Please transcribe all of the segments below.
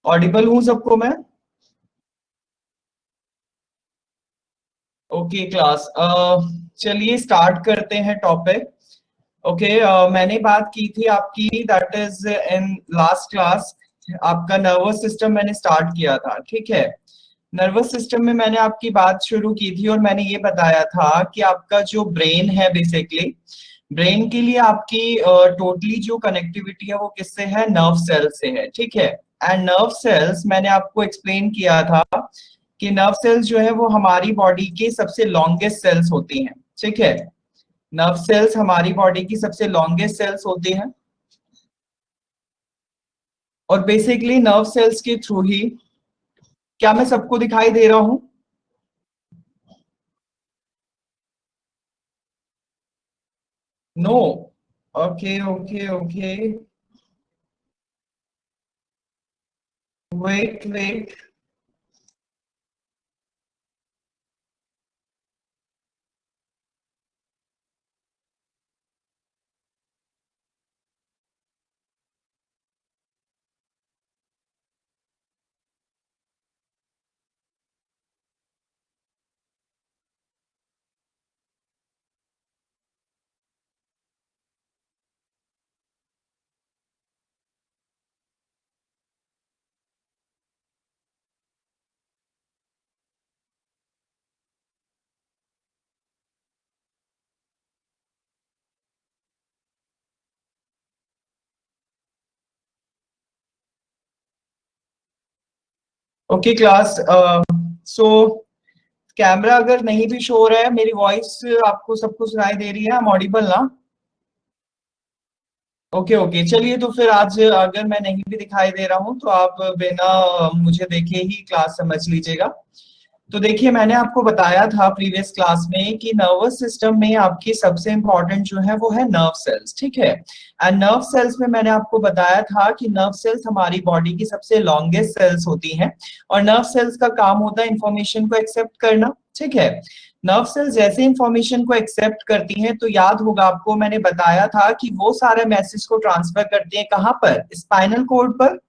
Audible हूँ सबको मैं? ओके क्लास, चलिए स्टार्ट करते हैं टॉपिक। ओके, मैंने बात की थी आपकी, that is in last class. आपका नर्वस सिस्टम मैंने स्टार्ट किया था, ठीक है। नर्वस सिस्टम में मैंने आपकी बात शुरू की थी और मैंने ये बताया था कि आपका जो ब्रेन है, बेसिकली ब्रेन के लिए आपकी टोटली जो कनेक्टिविटी है वो किससे है? नर्व सेल से है, ठीक है। एंड नर्व सेल्स मैंने आपको एक्सप्लेन किया था कि नर्व सेल्स जो है वो हमारी बॉडी के सबसे लॉन्गेस्ट सेल्स होती हैं, ठीक है। नर्व सेल्स हमारी बॉडी की सबसे लॉन्गेस्ट सेल्स होती हैं और बेसिकली नर्व सेल्स के थ्रू ही, क्या मैं सबको दिखाई दे रहा हूं? No. Okay okay okay, wait wait. Okay class, so camera अगर नहीं भी शो हो रहा है, मेरी वॉइस आपको सबको सुनाई दे रही है? I'm ऑडिबल ना? ओके ओके, चलिए तो फिर आज अगर मैं नहीं भी दिखाई दे रहा हूँ तो आप बिना मुझे देखे ही क्लास समझ लीजिएगा। तो देखिए, मैंने आपको बताया था प्रीवियस क्लास में कि नर्वस सिस्टम में आपकी सबसे इंपॉर्टेंट जो है वो है नर्व सेल्स, ठीक है। एंड नर्व सेल्स में मैंने आपको बताया था कि नर्व सेल्स हमारी बॉडी की सबसे लॉन्गेस्ट सेल्स होती हैं और नर्व सेल्स का काम होता है इंफॉर्मेशन को एक्सेप्ट करना, ठीक है। नर्व सेल्स जैसे इंफॉर्मेशन को एक्सेप्ट करती हैं तो याद होगा आपको, मैंने बताया था कि वो सारे मैसेज को ट्रांसफर करती हैं कहां पर? स्पाइनल कोड पर।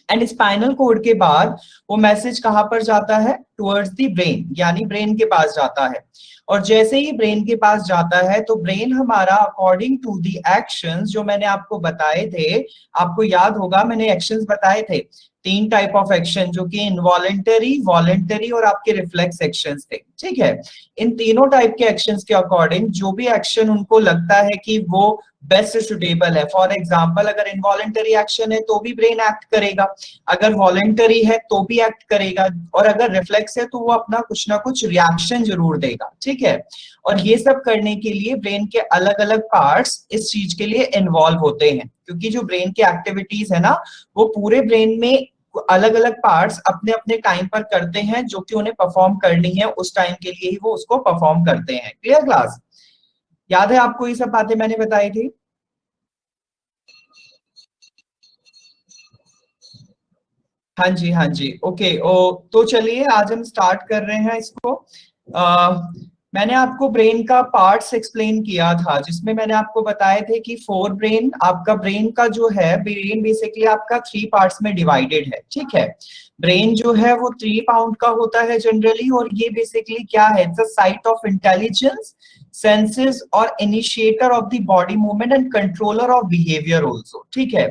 एंड स्पाइनल कोड के बाद वो मैसेज कहां पर जाता है? टुवर्ड्स द ब्रेन, यानी ब्रेन के पास जाता है। और जैसे ही ब्रेन के पास जाता है तो ब्रेन हमारा अकॉर्डिंग टू द एक्शंस जो मैंने आपको बताए थे, आपको याद होगा मैंने एक्शंस बताए थे, तीन टाइप ऑफ एक्शन जो कि इनवॉलेंटरी, वॉलेंटरी और आपके रिफ्लेक्स एक्शंस थे, ठीक है। इन तीनों टाइप के एक्शंस के अकॉर्डिंग जो भी एक्शन उनको लगता है कि वो बेस्ट सुटेबल है, फॉर एग्जाम्पल अगर इनवॉलेंटरी एक्शन है तो भी ब्रेन एक्ट करेगा, अगर वॉलेंटरी है तो भी एक्ट करेगा, और अगर रिफ्लेक्स है तो वो अपना कुछ ना कुछ रिएक्शन जरूर देगा, ठीक है। और ये सब करने के लिए ब्रेन के अलग अलग पार्ट्स इस चीज के लिए इन्वॉल्व होते हैं, क्योंकि जो ब्रेन की एक्टिविटीज है ना, वो पूरे ब्रेन में अलग अलग पार्ट्स अपने अपने टाइम पर करते हैं, जो कि उन्हें परफॉर्म करनी है उस टाइम के लिए ही वो उसको परफॉर्म करते हैं। Clear class? याद है आपको ये सब बातें मैंने बताई थी? हाँ जी हाँ जी, ओके। तो चलिए आज हम स्टार्ट कर रहे हैं इसको। आ, मैंने आपको ब्रेन का पार्ट्स एक्सप्लेन किया था, जिसमें मैंने आपको बताए थे कि फोर ब्रेन, आपका ब्रेन का जो है, ब्रेन बेसिकली आपका थ्री पार्ट्स में डिवाइडेड है, ठीक है। ब्रेन जो है वो 3 पाउंड का होता है जनरली, और ये बेसिकली क्या है? It's a site of intelligence, senses और initiator of the body movement and controller of behaviour also, ठीक है।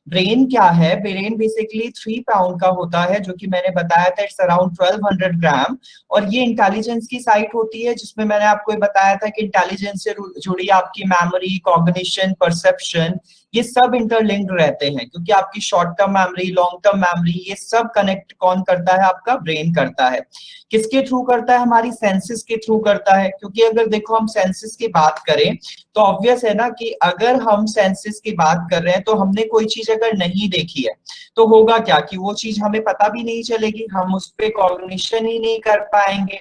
ब्रेन क्या है? ब्रेन बेसिकली 3 पाउंड का होता है, जो कि मैंने बताया था इट्स अराउंड 1200 ग्राम। और ये इंटेलिजेंस की साइट होती है, जिसमें मैंने आपको ये बताया था कि इंटेलिजेंस से जुड़ी आपकी मेमोरी, कॉग्निशन, परसेप्शन, ये सब इंटरलिंक्ड रहते हैं, क्योंकि आपकी short term memory, long term memory, ये सब कनेक्ट कौन करता है? आपका ब्रेन करता है। किसके थ्रू करता है? हमारी सेंसेस के थ्रू करता है, क्योंकि अगर देखो हम सेंसेस की बात करें तो ऑब्वियस है ना कि अगर हम सेंसेस की बात कर रहे हैं तो हमने कोई चीज अगर नहीं देखी है तो होगा क्या कि वो चीज हमें पता भी नहीं चलेगी, हम उस पर कॉग्निशन ही नहीं कर पाएंगे।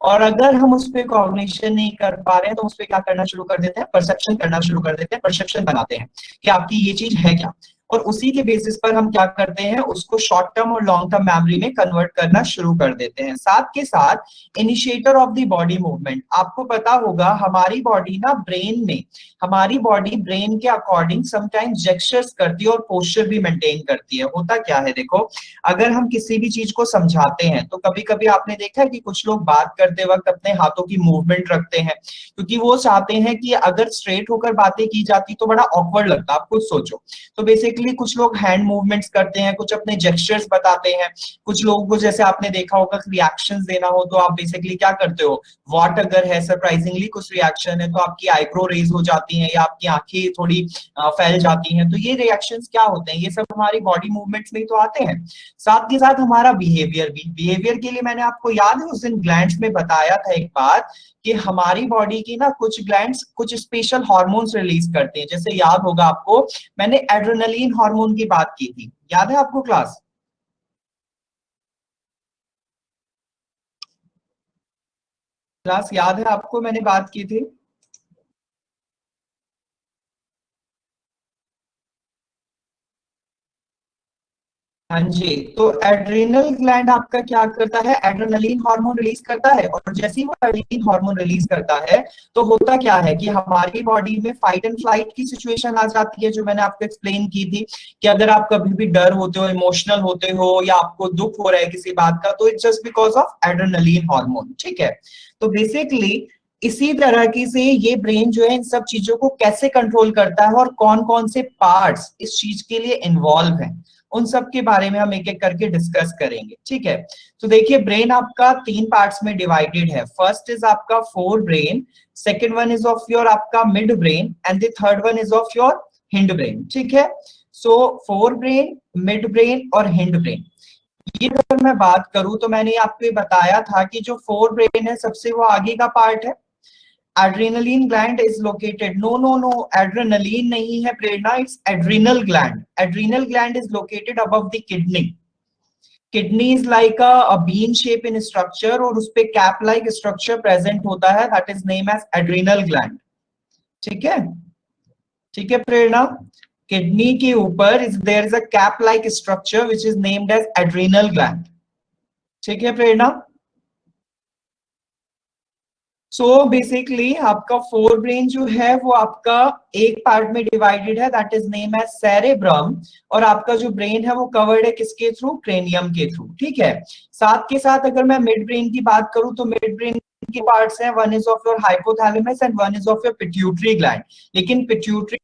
और अगर हम उस पर कॉग्निशन नहीं कर पा रहे हैं तो उस पर क्या करना शुरू कर देते हैं? परसेप्शन करना शुरू कर देते हैं, परसेप्शन बनाते हैं कि आपकी ये चीज है क्या। और उसी के बेसिस पर हम क्या करते हैं, उसको शॉर्ट टर्म और लॉन्ग टर्म मेमोरी में कन्वर्ट करना शुरू कर देते हैं। साथ के साथ initiator of the body movement, आपको पता होगा हमारी बॉडी ना ब्रेन में, हमारी बॉडी ब्रेन के अकॉर्डिंग समटाइम्स जेस्चर्स करती है और पोस्चर भी मेंटेन करती है। होता क्या है देखो, अगर हम किसी भी चीज को समझाते हैं तो कभी कभी आपने देखा है कि कुछ लोग बात करते वक्त अपने हाथों की मूवमेंट रखते हैं, क्योंकि वो चाहते हैं कि अगर स्ट्रेट होकर बातें की जाती तो बड़ा ऑकवर्ड लगता। आप खुद सोचो। तो बेसिकली कुछ लोग हैंड मूवमेंट्स करते हैं, कुछ अपने जेस्चर्स बताते हैं, कुछ लोगों को जैसे आपने देखा होगा रिएक्शंस देना हो तो आप बेसिकली क्या करते हो, व्हाट अगर है सरप्राइजिंगली कुछ रिएक्शन है तो आपकी आईब्रो रेज हो जाती है या आपकी आंखें थोड़ी फैल जाती हैं। तो ये रिएक्शंस क्या होते हैं, ये सब हमारी बॉडी मूवमेंट्स में ही तो आते हैं। साथ के साथ हमारा बिहेवियर भी, बिहेवियर के लिए मैंने आपको याद है उस दिन ग्लैंड्स में बताया था एक बात, कि हमारी बॉडी की ना कुछ ग्लैंड्स कुछ स्पेशल हार्मोन्स रिलीज करते हैं। जैसे याद होगा आपको, मैंने एड्रेनलिन हार्मोन की बात की थी, याद है आपको क्लास? क्लास याद है आपको, मैंने बात की थी। हाँ जी। तो एड्रेनल ग्लैंड आपका क्या करता है, एड्रेनलिन हार्मोन रिलीज करता है, और जैसे ही वो एड्रेनलिन हार्मोन रिलीज करता है तो होता क्या है कि हमारी बॉडी में फाइट एंड फ्लाइट की सिचुएशन आ जाती है, जो मैंने आपको एक्सप्लेन की थी कि अगर आप कभी भी डर होते हो, इमोशनल होते हो, या आपको दुख हो रहा है किसी बात का, तो it's just because of adrenaline hormone. ठीक है। तो बेसिकली इसी तरह की से ये ब्रेन जो है इन सब चीजों को कैसे कंट्रोल करता है और कौन कौन से पार्ट्स इस चीज के लिए इन्वॉल्व हैं, उन सब के बारे में हम एक एक करके डिस्कस करेंगे। ठीक है। तो देखिए ब्रेन आपका तीन पार्ट्स में डिवाइडेड है। फर्स्ट इज आपका fore brain, second one is of your आपका mid brain, and the third one is of your hind brain. ठीक है। So fore brain, mid brain और हिंड ब्रेन, ये अगर मैं बात करूं तो मैंने आपको ये बताया था कि जो फोर ब्रेन है सबसे वो आगे का पार्ट है। adrenaline gland is located, no, adrenaline नहीं है प्रेरणा, it's adrenal gland. Adrenal gland is located above the kidney. Kidney is like a bean shape in structure और उस पे cap like structure present होता है, that is named as adrenal gland. ठीक है। ठीक है प्रेरणा, किडनी के ऊपर is there is a cap like structure which is named as adrenal gland. ठीक है प्रेरणा। सो बेसिकली आपका फोर ब्रेन जो है वो आपका एक पार्ट में डिवाइडेड है, that is name as cerebrum. और आपका जो ब्रेन है वो कवर्ड है किसके थ्रू, क्रेनियम के थ्रू। ठीक है। साथ के साथ अगर मैं मिड ब्रेन की बात करूं तो मिड ब्रेन के पार्ट्स हैं, one is of your hypothalamus and one is of your pituitary gland. लेकिन पिट्यूटरी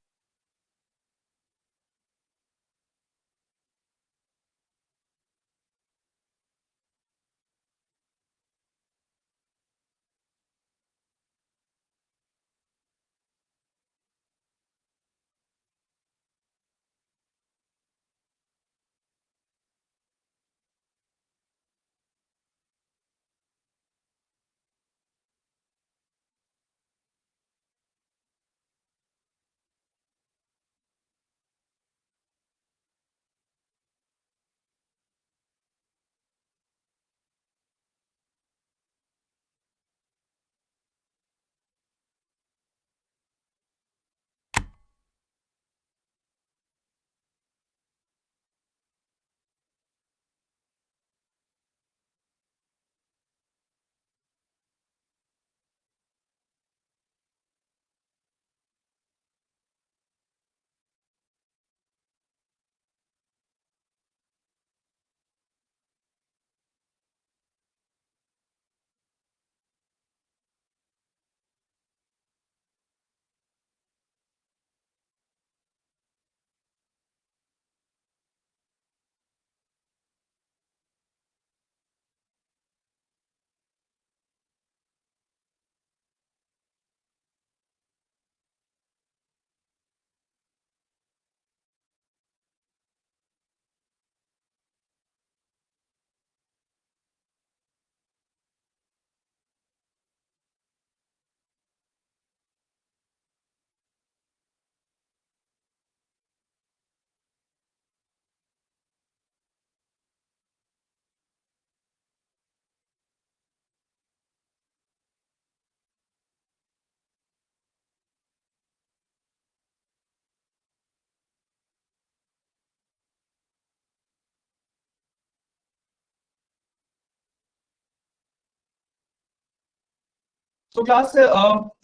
तो क्लास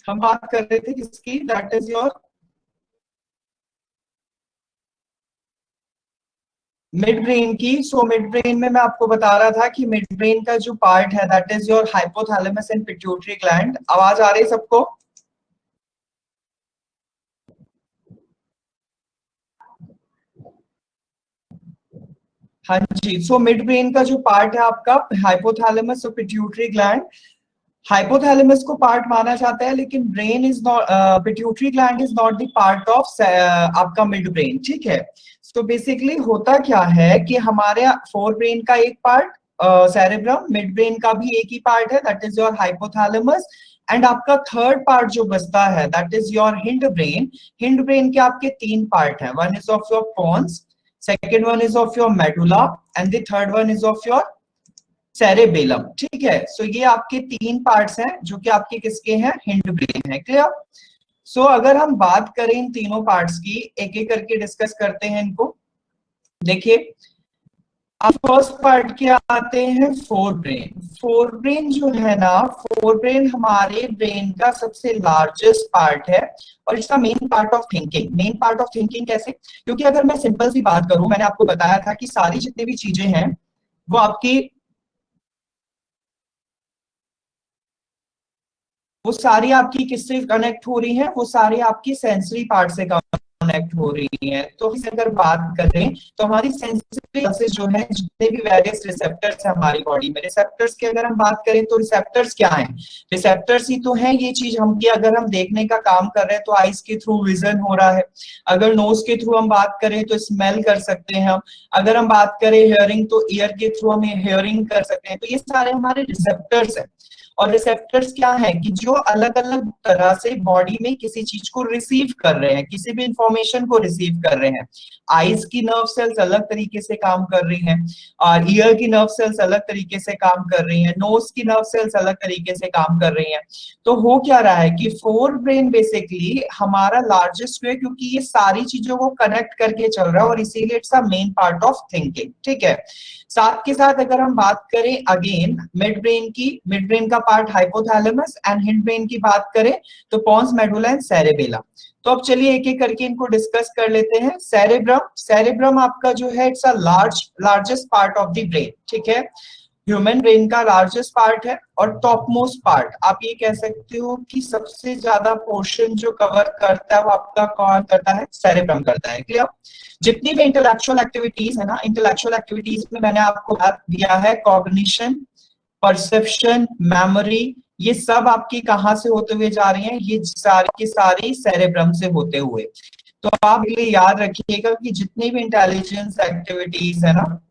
हम बात कर रहे थे किसकी, that is your mid brain की। सो मिड ब्रेन में मैं आपको बता रहा था कि मिड ब्रेन का जो पार्ट है that is your hypothalamus and pituitary gland. आवाज आ रही है सबको? हाँ जी। सो मिड ब्रेन का जो पार्ट है आपका हाइपोथैलेमस और पिट्यूटरी ग्लैंड, हाइपोथैलेमस को पार्ट माना जाता है, लेकिन brain is not, pituitary gland is not the part of आपका मिड ब्रेन, ठीक है। तो बेसिकली होता क्या है कि हमारे फोर ब्रेन का एक पार्ट सेरेब्रम, मिड ब्रेन का भी एक ही पार्ट है that is your hypothalamus, and आपका थर्ड पार्ट जो बचता है that is your hind brain. Hind brain के आपके तीन पार्ट हैं, one is of your pons, second one is of your medulla, and the third one is of your cerebellum, ठीक है। सो ये आपके तीन पार्ट्स हैं जो कि आपके किसके हैं, हिंड ब्रेन है, क्लियर। सो अगर हम बात करें इन तीनों पार्ट्स की, एक एक करके डिस्कस करते हैं इनको। देखिए, अब फर्स्ट पार्ट क्या आते हैं, फोर ब्रेन। फोर ब्रेन जो है ना, फोर ब्रेन हमारे ब्रेन का सबसे लार्जेस्ट पार्ट है, और इसका main part of thinking. Main part of thinking कैसे? क्योंकि अगर मैं सिंपल सी बात करूं, मैंने आपको बताया था कि सारी जितनी भी चीजें हैं वो आपकी, वो सारी आपकी किससे कनेक्ट हो रही है, वो सारी आपकी सेंसरी पार्ट से कनेक्ट हो रही है। तो इसे अगर बात करें तो हमारी सेंसरी प्रोसेस जो है, जितने भी वेरियस रिसेप्टर्स है हमारी बॉडी में, रिसेप्टर्स की अगर हम बात करें तो रिसेप्टर्स क्या हैं, रिसेप्टर्स ही तो है ये चीज हम की, अगर हम देखने का काम कर रहे हैं तो आईज के थ्रू विजन हो रहा है, अगर नोज के थ्रू हम बात करें तो स्मेल कर सकते हैं हम, अगर हम बात करें हियरिंग तो ईयर के थ्रू हम हियरिंग कर सकते हैं। तो ये सारे हमारे रिसेप्टर्स है। और रिसेप्टर्स क्या है कि जो अलग अलग तरह से बॉडी में किसी चीज को रिसीव कर रहे हैं, किसी भी इंफॉर्मेशन को रिसीव कर रहे हैं। आईज की नर्व सेल्स अलग तरीके से काम कर रही हैं, और ईयर की नर्व सेल्स अलग तरीके से काम कर रही हैं, नोज की नर्व सेल्स अलग तरीके से काम कर रही हैं। तो हो क्या रहा है कि फोर ब्रेन बेसिकली हमारा लार्जेस्ट है, क्योंकि ये सारी चीजों को कनेक्ट करके चल रहा है, और इसीलिए it's a main part of thinking, ठीक है। साथ के साथ अगर हम बात करें अगेन मिड ब्रेन की, मिड ब्रेन का part hypothalamus, and hind brain की बात करें तो पॉन्स, मेडुला एंड सेरेबेला। तो अब चलिए एक एक करके इनको डिस्कस कर लेते हैं। सेरेब्रम, सेरेब्रम आपका जो है it's a largest part of the brain, ठीक है। ह्यूमन ब्रेन का लार्जेस्ट पार्ट है, और टॉप मोस्ट पार्ट आप ये कह सकते हो कि सबसे ज्यादा पोर्शन जो कवर करता है वो आपका कौन करता है, सेरेब्रम करता है, क्लियर। जितनी भी इंटेलेक्चुअल एक्टिविटीज है ना, इंटेलेक्चुअल एक्टिविटीज में मैंने आपको दिया है कॉग्निशन, परसेप्शन, मेमोरी, ये सब आपकी कहां से होते हुए जा रही हैं, ये सारी की सारी सेरेब्रम से होते हुए। तो आप ये याद रखिएगा कि जितनी भी इंटेलिजेंस एक्टिविटीज है ना,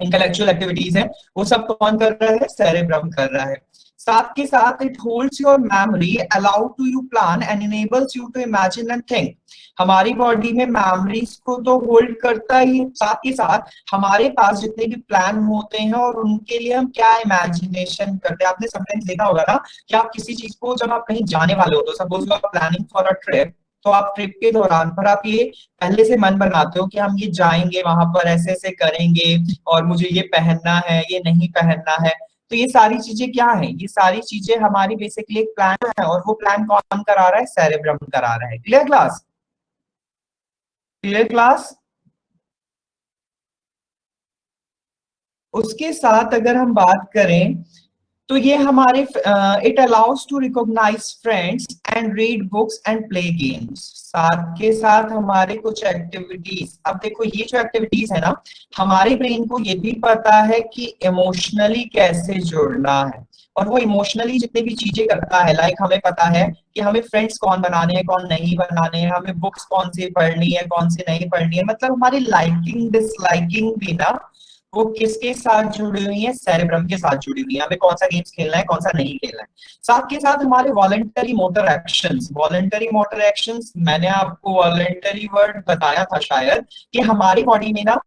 इंटेलेक्चुअल एक्टिविटीज है, वो सब कौन कर रहा है, सेरेब्रम कर रहा है। साथ के साथ it holds your memory, allow to you plan and enables you to imagine and think. हमारी बॉडी में मेमोरीज को तो होल्ड करता ही, साथ ही साथ हमारे पास जितने भी प्लान होते हैं और उनके लिए हम क्या इमेजिनेशन करते हैं। आपने समटाइम्स देखा होगा ना कि आप किसी चीज को जब आप कहीं जाने वाले हो, तो suppose you are planning for a trip, तो आप ट्रिप के दौरान पर आप ये पहले से मन बनाते हो कि हम ये जाएंगे, वहां पर ऐसे ऐसे करेंगे, और मुझे ये पहनना है, ये नहीं पहनना है। तो ये सारी चीजें क्या है, ये सारी चीजें हमारी बेसिकली एक प्लान है, और वो प्लान कौन करा रहा है, सेरेब्रम करा रहा है। Clear class? Clear class? उसके साथ अगर हम बात करें तो ये हमारे it allows to recognise friends and read books and play games. साथ के साथ हमारे कुछ एक्टिविटीज, अब देखो ये जो एक्टिविटीज है ना, हमारे ब्रेन को ये भी पता है कि इमोशनली कैसे जुड़ना है, और वो इमोशनली जितनी भी चीजें करता है, लाइक हमें पता है कि हमें फ्रेंड्स कौन बनाने हैं, कौन नहीं बनाने हैं, हमें बुक्स कौन सी पढ़नी है, कौन सी नहीं पढ़नी है, मतलब हमारी लाइकिंग डिसलाइकिंग भी ना, वो किसके साथ जुड़ी हुई है, सेरेब्रम के साथ जुड़ी हुई है। हमें कौन सा गेम्स खेलना है, कौन सा नहीं खेलना है। साथ के साथ हमारे voluntary motor actions, voluntary motor actions मैंने आपको वॉलेंटरी वर्ड बताया था शायद, कि हमारी बॉडी में ना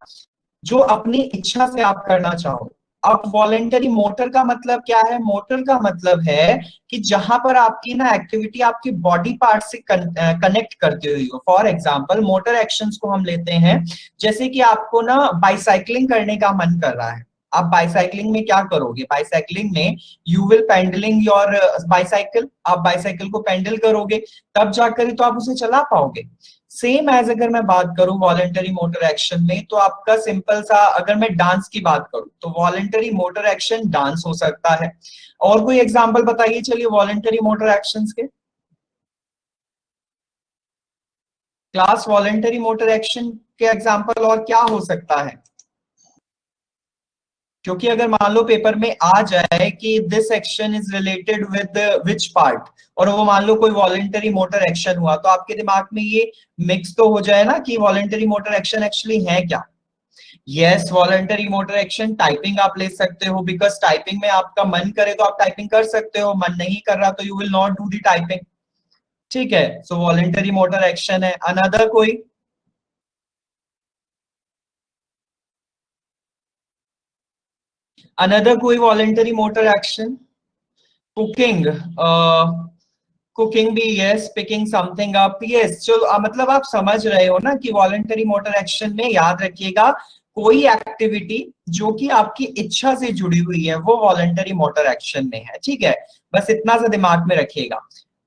जो अपनी इच्छा से आप करना चाहो। अब वॉलेंटरी मोटर का मतलब क्या है, मोटर का मतलब है कि जहां पर आपकी ना एक्टिविटी आपकी बॉडी पार्ट से कनेक्ट करती हुई हो। फॉर एग्जांपल मोटर एक्शंस को हम लेते हैं, जैसे कि आपको ना बाइसाइक्लिंग करने का मन कर रहा है, आप बाइसाइक्लिंग में क्या करोगे? बाइसाइक्लिंग में यू विल पेंडलिंग योर बाइसाइकिल, आप बाइसाइकिल को पेंडल करोगे, तब जाकर ही तो आप उसे चला पाओगे। सेम एज अगर मैं बात करूं वॉलेंटरी मोटर एक्शन में, तो आपका सिंपल सा, अगर मैं डांस की बात करूं तो वॉलेंटरी मोटर एक्शन डांस हो सकता है। और कोई एग्जांपल बताइए चलिए वॉलेंटरी मोटर एक्शंस के। क्लास वॉलेंटरी मोटर एक्शन के एग्जांपल और क्या हो सकता है? क्योंकि अगर मान लो पेपर में आ जाए कि this action is related with which part, और वो मान लो कोई वॉलेंटरी मोटर एक्शन हुआ, तो आपके दिमाग में ये मिक्स तो हो जाए ना कि वॉलेंटरी मोटर एक्शन एक्चुअली है क्या। Yes, voluntary motor action typing आप ले सकते हो, बिकॉज टाइपिंग में आपका मन करे तो आप टाइपिंग कर सकते हो, मन नहीं कर रहा तो you will not do the typing. ठीक है, सो वॉलेंटरी मोटर एक्शन है। अनदर कोई? अनदर कोई voluntary motor action? Cooking, cooking भी yes, picking something up yes. चलो मतलब आप समझ रहे हो ना कि वॉलेंटरी मोटर एक्शन में याद रखिएगा कोई एक्टिविटी जो कि आपकी इच्छा से जुड़ी हुई है वो वॉलेंटरी मोटर एक्शन में है। ठीक है, बस इतना सा दिमाग में रखिएगा।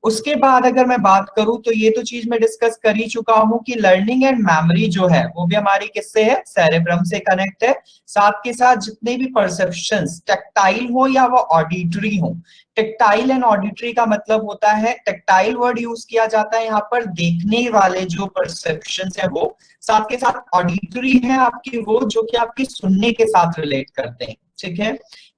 उसके बाद अगर मैं बात करूं तो ये तो चीज मैं डिस्कस कर ही चुका हूं कि लर्निंग एंड मेमोरी जो है वो भी हमारी किससे है? सेरेब्रम से कनेक्ट है। साथ के साथ जितने भी परसेप्शंस टेक्टाइल हो या वो ऑडिटरी हो, टेक्टाइल एंड ऑडिटरी का मतलब होता है, टेक्टाइल वर्ड यूज किया जाता है यहाँ पर देखने वाले जो परसेप्शन है वो, साथ के साथ ऑडिटरी है आपकी वो जो कि आपकी सुनने के साथ रिलेट करते हैं। ठीक है,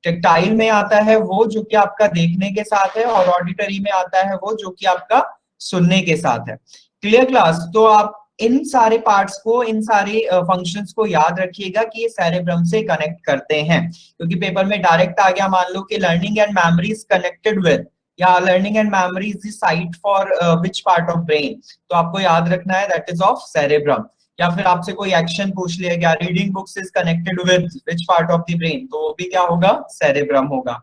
टेक्टाइल में आता है वो जो कि आपका देखने के साथ है, और ऑडिटरी में आता है वो जो कि आपका सुनने के साथ है। Clear class? तो आप इन सारे पार्ट्स को, इन सारे फंक्शंस को याद रखिएगा कि ये सेरेब्रम से कनेक्ट करते हैं, क्योंकि पेपर में डायरेक्ट आ गया मान लो कि learning and memory is connected with, या learning and memory is the site for which part of brain, तो आपको याद रखना है दैट इज ऑफ सेरेब्रम। या फिर आपसे कोई एक्शन पूछ लिया गया, reading books is connected with which part of the brain, तो वो भी क्या होगा? सेरेब्रम होगा।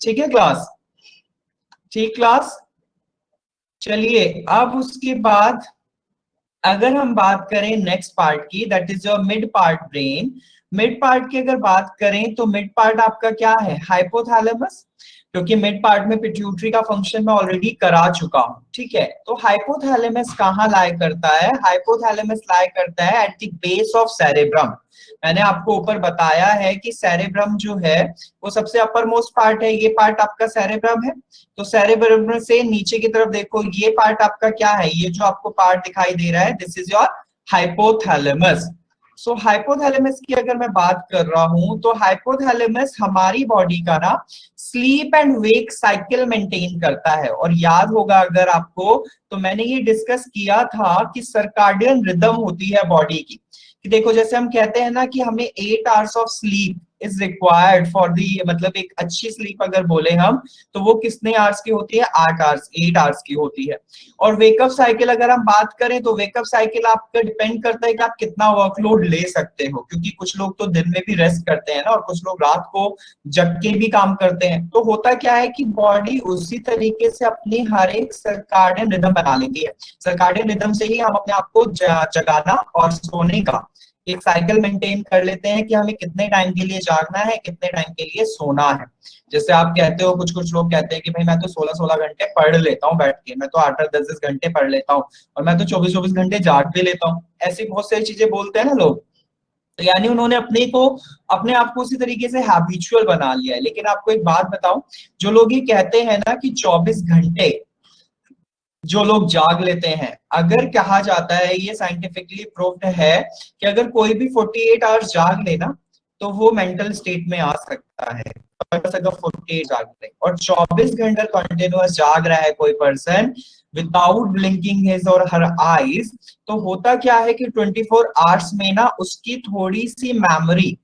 ठीक है क्लास? ठीक क्लास? चलिए अब उसके बाद अगर हम बात करें नेक्स्ट पार्ट की, that is your mid part brain. Mid part की अगर बात करें तो मिड पार्ट आपका क्या है? हाइपोथैलेमस, क्योंकि मिड पार्ट में पिट्यूटरी का फंक्शन मैं ऑलरेडी करा चुका हूं। ठीक है, तो हाइपोथैलेमस कहाँ लाई करता है? हाइपोथैलेमस लाई करता है at the base of cerebrum. मैंने आपको ऊपर बताया है कि सेरेब्रम जो है वो सबसे अपर मोस्ट पार्ट है, ये पार्ट आपका सेरेब्रम है। तो सेरेब्रम से नीचे की तरफ देखो, ये पार्ट आपका क्या है? ये जो आपको पार्ट दिखाई दे रहा है, this is your hypothalamus. So hypothalamus की अगर मैं बात कर रहा हूं तो हाइपोथैलेमस हमारी बॉडी का ना sleep and wake cycle maintain करता है। और याद होगा अगर आपको, तो मैंने ये डिस्कस किया था कि सर्काडियन रिदम होती है बॉडी की, कि देखो जैसे हम कहते हैं ना कि हमें 8 hours of sleep is required for the, मतलब एक अच्छी स्लीप अगर बोले हम, तो वो कितने आवर्स की होती है? 8 आवर्स, 8 आवर्स की होती है। और वेकअप साइकिल अगर हम बात करें तो वेकअप साइकिल आपका डिपेंड करता है कि आप कितना वर्कलोड ले सकते हो, क्योंकि कुछ लोग तो दिन में भी रेस्ट करते हैं ना, और कुछ लोग रात को जग के भी काम करते हैं। तो होता क्या है कि बॉडी उसी तरीके से अपनी हर एक सर्काडियन रिदम बना लेती है। सर्काडियन रिदम से ही हम अपने आप को जगाना और सोने का एक साइकिल मेंटेन कर लेते हैं कि हमें कितने टाइम के लिए जागना है, कितने टाइम के लिए सोना है। जैसे आप कहते हो, कुछ कुछ लोग कहते हैं कि भाई मैं तो 16-16 घंटे पढ़ लेता हूँ बैठ के, मैं तो 8-8 10-10 घंटे पढ़ लेता हूँ, और मैं तो 24-24 घंटे जाग भी लेता हूँ। ऐसी बहुत सारी चीजें बोलते हैं ना लोग। तो यानी उन्होंने अपने आप को उसी तरीके से हैबिचुअल बना लिया है। लेकिन आपको एक बात बताऊं, जो लोग ये कहते हैं ना कि 24 घंटे जो लोग जाग लेते हैं, अगर कहा जाता है, ये साइंटिफिकली प्रूव्ड है कि अगर कोई भी 48 आवर्स जाग लेना तो वो मेंटल स्टेट में आ सकता है। बस अगर 48 जाग ले और 24 घंटे कंटिन्यूअस जाग रहा है कोई पर्सन विदाउट ब्लिंकिंग हिज और हर आईज, तो होता क्या है कि 24 आवर्स में ना उसकी थोड़ी सी मेमोरी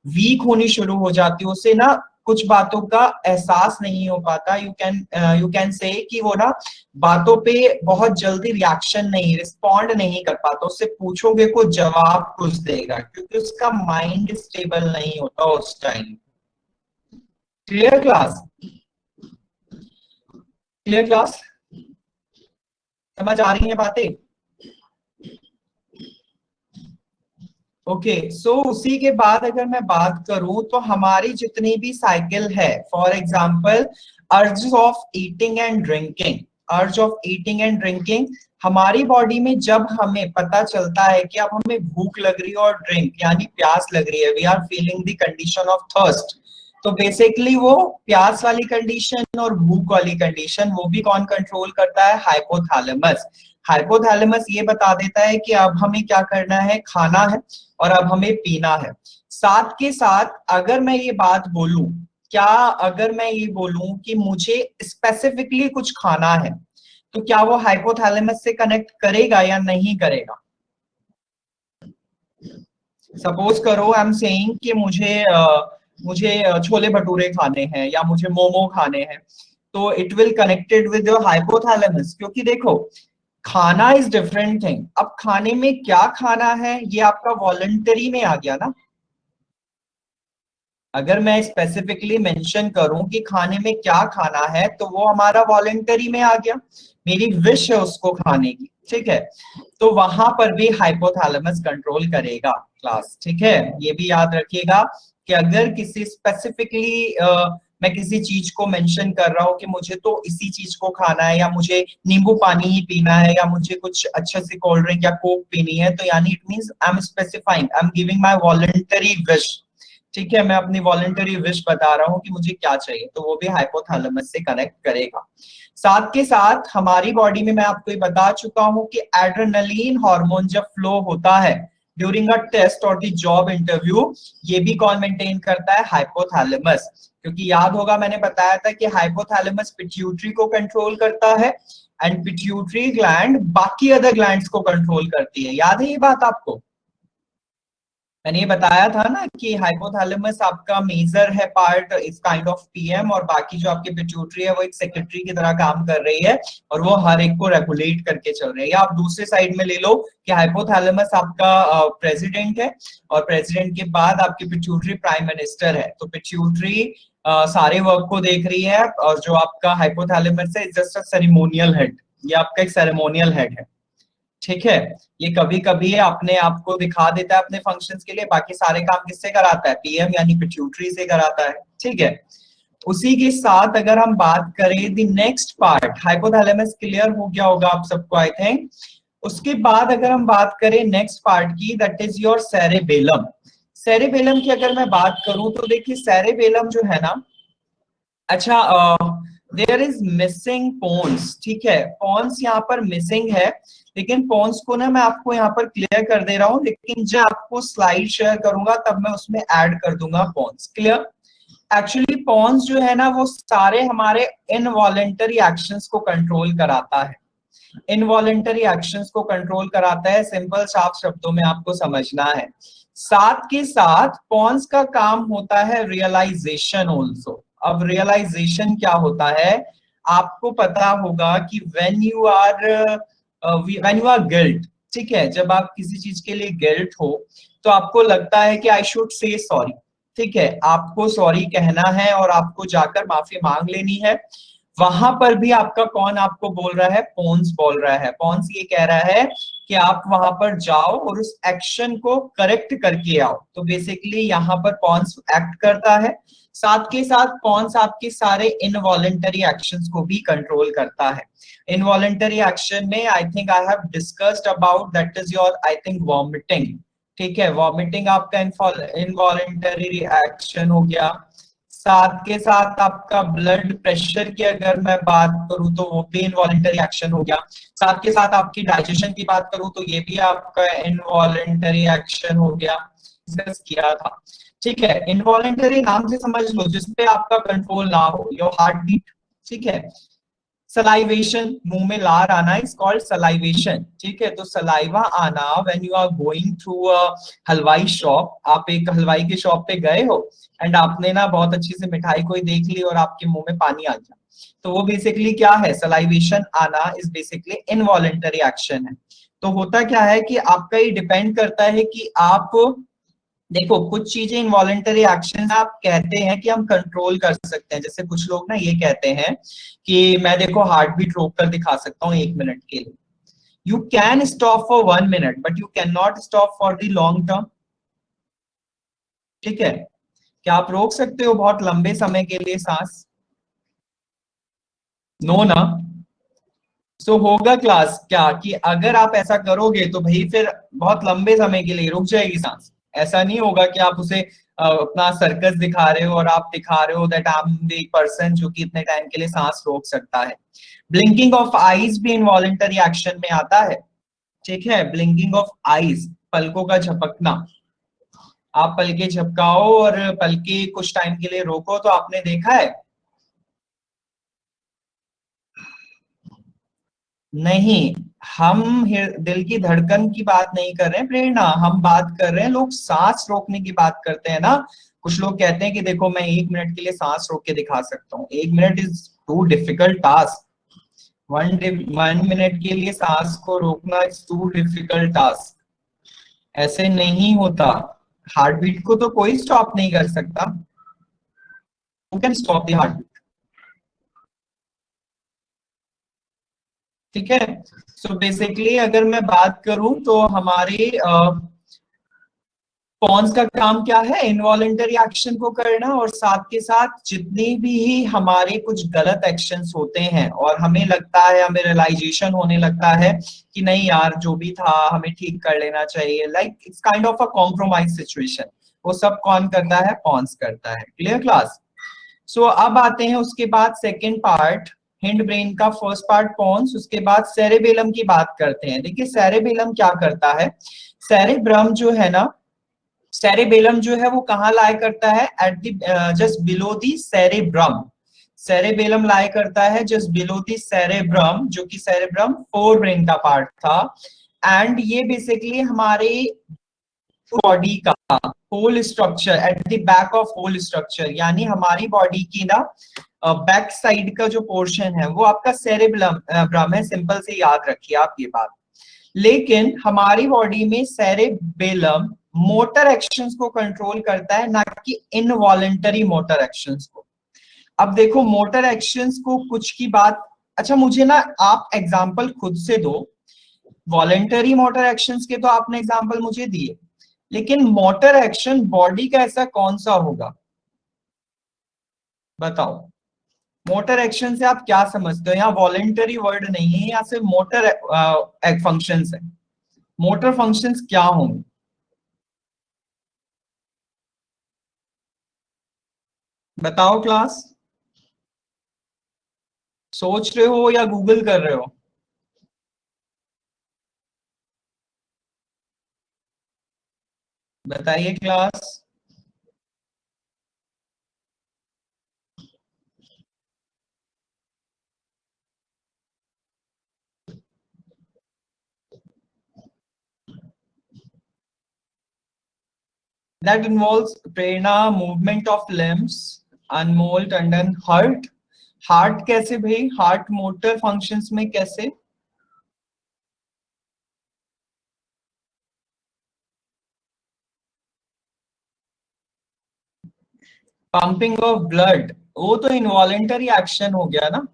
वीक होनी शुरू हो जाती है, उसे ना कुछ बातों का एहसास नहीं हो पाता। यू कैन से कि वो ना बातों पे बहुत जल्दी रिएक्शन नहीं, रिस्पॉन्ड नहीं कर पाता। उससे पूछोगे कुछ, जवाब कुछ देगा, क्योंकि उसका माइंड स्टेबल नहीं होता उस time. Clear class? Clear class? समझ आ रही है बातें? ओके सो उसी के बाद अगर मैं बात करूं तो हमारी जितनी भी साइकिल है, फॉर एग्जांपल अर्ज ऑफ ईटिंग एंड ड्रिंकिंग, अर्ज ऑफ ईटिंग एंड ड्रिंकिंग, हमारी बॉडी में जब हमें पता चलता है कि अब हमें भूख लग रही है और ड्रिंक यानी प्यास लग रही है, we are feeling the condition of thirst, तो बेसिकली वो प्यास वाली कंडीशन और भूख वाली कंडीशन वो भी कौन कंट्रोल करता है? हाइपोथैलेमस। हाइपोथैलेमस ये बता देता है कि अब हमें क्या करना है, खाना है और अब हमें पीना है। साथ के साथ अगर मैं ये बात बोलूं, क्या अगर मैं ये बोलूं कि मुझे स्पेसिफिकली कुछ खाना है, तो क्या वो हाइपोथैलेमस से कनेक्ट करेगा या नहीं करेगा? सपोज करो आई एम सेइंग कि मुझे छोले भटूरे खाने हैं या मुझे मोमो खाने हैं, तो it will connected with your hypothalamus, क्योंकि देखो खाना इज डिफरेंट थिंग। अब खाने में क्या खाना है ये आपका वॉलंटरी में आ गया ना। अगर मैं स्पेसिफिकली मेंशन करूं कि खाने में क्या खाना है तो वो हमारा वॉलंटरी में आ गया, मेरी विश है उसको खाने की, ठीक है। तो वहां पर भी हाइपोथैलेमस कंट्रोल करेगा क्लास, ठीक है। ये भी याद रखिएगा कि अगर किसी स्पेसिफिकली मैं किसी चीज को मेंशन कर रहा हूं कि मुझे तो इसी चीज को खाना है या मुझे नींबू पानी ही पीना है या मुझे कुछ अच्छे से कोल्ड ड्रिंक या कोक पीनी है, तो यानी it means I am specifying, I am giving my voluntary wish, ठीक है। मैं अपनी वॉलंटरी विश बता रहा हूँ कि मुझे क्या चाहिए, तो वो भी हाइपोथैलेमस से कनेक्ट करेगा। साथ के साथ हमारी बॉडी में मैं आपको ये बता चुका हूं कि एड्रेनलिन हार्मोन जब फ्लो होता है ड्यूरिंग अ टेस्ट और द जॉब इंटरव्यू, ये भी कौन मेंटेन करता है? हाइपोथैलेमस। क्योंकि याद होगा मैंने बताया था कि हाइपोथैलेमस पिट्यूटरी को कंट्रोल करता है एंड पिट्यूटरी ग्लैंड बाकी अदर ग्लैंड्स को कंट्रोल करती है। याद है ये बात आपको? मैंने ये बताया था ना कि हाइपोथैलेमस आपका मेजर है पार्ट इस काइंड ऑफ पीएम, और बाकी जो आपकी पिट्यूटरी है वो एक सेक्रेटरी की तरह काम कर रही है और वो हर एक को रेगुलेट करके चल रही है। या आप दूसरे साइड में ले लो कि हाइपोथैलेमस आपका प्रेसिडेंट है और प्रेसिडेंट के बाद आपकी पिट्यूटरी प्राइम मिनिस्टर है। तो पिट्यूटरी सारे वर्क को देख रही है और जो आपका हाइपोथैलेमस है जस्ट अ सेरेमोनियल हेड, ये आपका एक सेरेमोनियल हेड है, ठीक है। ये कभी कभी अपने आप को दिखा देता है अपने फंक्शंस के लिए, बाकी सारे काम किससे कराता है? पीएम यानी पिट्यूटरी से कराता है, ठीक है। उसी के साथ अगर हम बात करें the next part, hypothalamus clear हो गया होगा आप सबको आई थिंक। उसके बाद अगर हम बात करें नेक्स्ट पार्ट की, that is your cerebellum. Cerebellum की अगर मैं बात करूं तो देखिए सेरेबेलम जो है ना, अच्छा देयर इज मिसिंग पोन्स, ठीक है। पोन्स यहाँ पर मिसिंग है, लेकिन पोन्स को ना मैं आपको यहाँ पर क्लियर कर दे रहा हूँ, लेकिन जब आपको स्लाइड शेयर करूंगा तब मैं उसमें ऐड कर दूंगा पोन्स, क्लियर। एक्चुअली पोन्स जो है ना वो सारे हमारे इनवॉलेंटरी एक्शंस को कंट्रोल कराता है, इनवॉलेंटरी एक्शंस को कंट्रोल कराता है, सिंपल साफ शब्दों में आपको समझना है। साथ के साथ पॉन्स का काम होता है रियलाइजेशन ऑल्सो। अब रियलाइजेशन क्या होता है? आपको पता होगा कि व्हेन यू आर गिल्ट, ठीक है, जब आप किसी चीज के लिए गिल्ट हो तो आपको लगता है कि आई शुड से सॉरी, ठीक है, आपको सॉरी कहना है और आपको जाकर माफी मांग लेनी है। वहां पर भी आपका कौन आपको बोल रहा है? पॉन्स बोल रहा है। पॉन्स ये कह रहा है कि आप वहां पर जाओ और उस एक्शन को करेक्ट करके आओ। तो बेसिकली यहाँ पर पॉन्स एक्ट करता है, साथ के साथ पॉन्स आपके सारे इनवॉलेंटरी एक्शंस को भी कंट्रोल करता है। इनवॉलेंटरी एक्शन में I think I have discussed about, that is your I think vomiting, ठीक है। वॉमिटिंग आपका इनवॉलेंटरी एक्शन हो गया। साथ के साथ आपका ब्लड प्रेशर की अगर मैं बात करूं तो वो भी इनवॉलेंटरी एक्शन हो गया। साथ के साथ आपकी डाइजेशन की बात करूं तो ये भी आपका इनवॉलेंटरी एक्शन हो गया, डिस्कस किया था, ठीक है। इनवॉलेंटरी नाम से समझ लो जिसपे आपका कंट्रोल ना हो, योर हार्ट बीट, ठीक है। सलाइवेशन, मुंह में लार आना इज कॉल्ड सलाइवेशन, ठीक है। तो सलाइवा आना when you are going through a halwai shop, आप एक हलवाई के शॉप पे गए हो एंड आपने ना बहुत अच्छी से मिठाई कोई देख ली और आपके मुंह में पानी आ गया, तो वो बेसिकली क्या है? सलाइवेशन आना इज बेसिकली इनवॉलेंटरी एक्शन है। तो होता क्या है कि आपका ये डिपेंड करता है कि आप देखो कुछ चीजें इनवॉलेंटरी एक्शन आप कहते हैं कि हम कंट्रोल कर सकते हैं, जैसे कुछ लोग ना ये कहते हैं कि मैं देखो हार्ट बीट रोक कर दिखा सकता हूँ 1 मिनट के लिए। You can stop for 1 minute but you can not stop for the long term, ठीक है, क्या आप रोक सकते हो बहुत लंबे समय के लिए सांस? नो ना। सो होगा क्लास क्या कि अगर आप ऐसा करोगे तो भाई फिर बहुत लंबे समय के लिए रुक जाएगी सांस। ऐसा नहीं होगा कि आप उसे अपना सर्कस दिखा रहे हो और आप दिखा रहे हो that I am the person जो कि इतने टाइम के लिए सांस रोक सकता है। ब्लिंकिंग ऑफ आईज भी इनवॉलेंटरी एक्शन में आता है। ठीक है, ब्लिंकिंग ऑफ आईज, पलकों का झपकना। आप पलके झपकाओ और पलके कुछ टाइम के लिए रोको तो आपने देखा है? नहीं, हम दिल की धड़कन की बात नहीं कर रहे हैं प्रेरणा, हम बात कर रहे हैं लोग सांस रोकने की बात करते हैं ना। कुछ लोग कहते हैं कि देखो मैं 1 मिनट के लिए सांस रोक के दिखा सकता हूँ। 1 minute is too difficult task. 1 minute के लिए सांस को रोकना इज टू डिफिकल्ट टास्क। ऐसे नहीं होता। हार्ट बीट को तो कोई स्टॉप नहीं कर सकता। Who can stop the heart? ठीक है। सो बेसिकली अगर मैं बात करूं तो हमारे पॉन्स का काम क्या है? इनवॉलेंटरी एक्शन को करना और साथ के साथ जितने भी हमारे कुछ गलत एक्शंस होते हैं और हमें लगता है, हमें रियलाइजेशन होने लगता है कि नहीं यार जो भी था हमें ठीक कर लेना चाहिए, like it's kind of a compromise situation, वो सब कौन करता है? पॉन्स करता है। Clear class? सो अब आते हैं उसके बाद सेकेंड पार्ट, हिंड ब्रेन का। फर्स्ट पार्ट पॉन्स, उसके बाद सेरेबेलम की बात करते हैं। देखिए सेरेबेलम क्या करता है? सेरेब्रम जो है ना, सेरेबेलम जो है वो कहाँ लाया करता है? At the just below the cerebrum. Cerebellum लाया करता है जस्ट बिलो दी सेरेब्रम, जो कि सेरेब्रम फोर ब्रेन का पार्ट था। एंड ये बेसिकली हमारे बॉडी का whole structure, at the back of whole structure, यानी हमारी बॉडी की ना बैक साइड का जो पोर्शन है वो आपका सेरेबेलम ब्रम है। सिंपल से याद रखिए आप ये बात। लेकिन हमारी बॉडी में सेरेबेलम मोटर एक्शंस को कंट्रोल करता है, ना कि इनवॉलेंटरी मोटर एक्शंस को। अब देखो मोटर एक्शंस को कुछ की बात, अच्छा मुझे ना आप एग्जांपल खुद से दो। वॉलेंटरी मोटर एक्शंस के तो आपने एग्जांपल मुझे दिए, लेकिन मोटर एक्शन बॉडी का ऐसा कौन सा होगा? बताओ। मोटर एक्शन से आप क्या समझते हो? यहाँ वॉलेंटरी वर्ड नहीं है, यहाँ सिर्फ मोटर फंक्शंस है। मोटर फंक्शंस क्या होंगे? बताओ क्लास। सोच रहे हो या गूगल कर रहे हो? बताइए class. That involves Prerna movement of limbs, Anmol Tandon heart. Heart कैसे भाई? हार्ट मोटर फंक्शंस में कैसे? पंपिंग ऑफ ब्लड, वो तो इनवॉलेंटरी एक्शन हो गया ना।